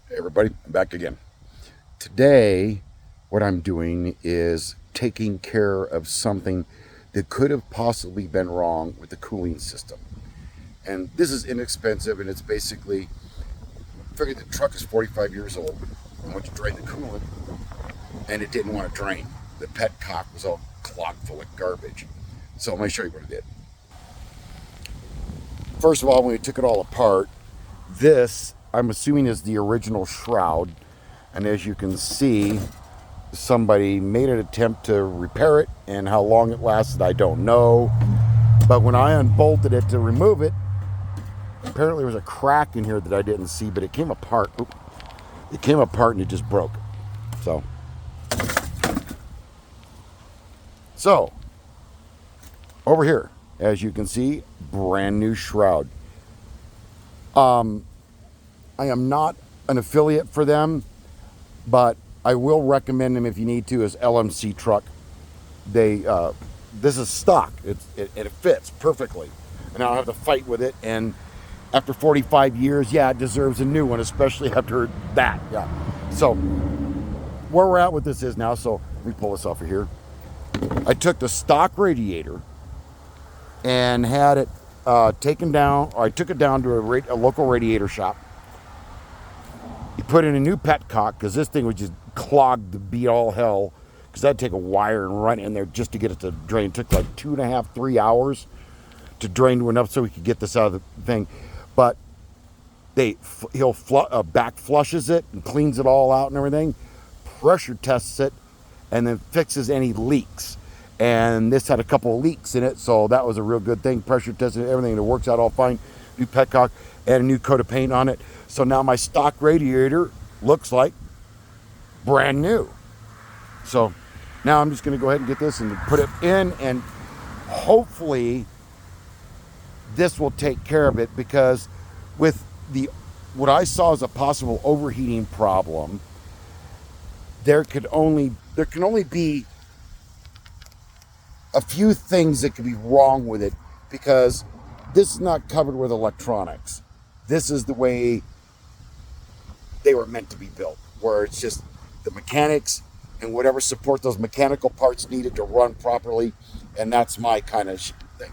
Hey everybody, I'm back again. Today, what I'm doing is taking care of something that could have possibly been wrong with the cooling system. And this is inexpensive, and it's basically, figured the truck is 45 years old. I went to drain the coolant, and it didn't want to drain. The petcock was all clogged full of garbage. So I'm going to show you what I did. First of all, when we took it all apart, this, I'm assuming, is the original shroud. And as you can see, somebody made an attempt to repair it, and how long it lasted, I don't know. But when I unbolted it to remove it, apparently there was a crack in here that I didn't see, but it came apart. Oop. It came apart and it just broke. So, over here, as you can see, brand new shroud. I am not an affiliate for them, but I will recommend them if you need to, as LMC truck. This is stock. It fits perfectly, and I don't have to fight with it. And after 45 years, yeah, it deserves a new one, especially after that. Yeah. So where we're at with this is now. So let me pull this off of here. I took the stock radiator and had it taken down. Or I took it down to a local Radiator Shop. You put in a new petcock because this thing was just clogged to beat all hell. Because I'd take a wire and run in there just to get it to drain. It took like 2.5, 3 hours to drain to enough so we could get this out of the thing. But he'll back flushes it and cleans it all out and everything, pressure tests it, and then fixes any leaks. And this had a couple of leaks in it, so that was a real good thing. Pressure tested everything, and it works out all fine. New petcock and a new coat of paint on it. So now my stock radiator looks like brand new. So now I'm just going to go ahead and get this and put it in, and hopefully this will take care of it, because with what I saw as a possible overheating problem, there can only be a few things that could be wrong with it, because this is not covered with electronics. This is the way they were meant to be built, where it's just the mechanics and whatever support those mechanical parts needed to run properly, and that's my kind of thing.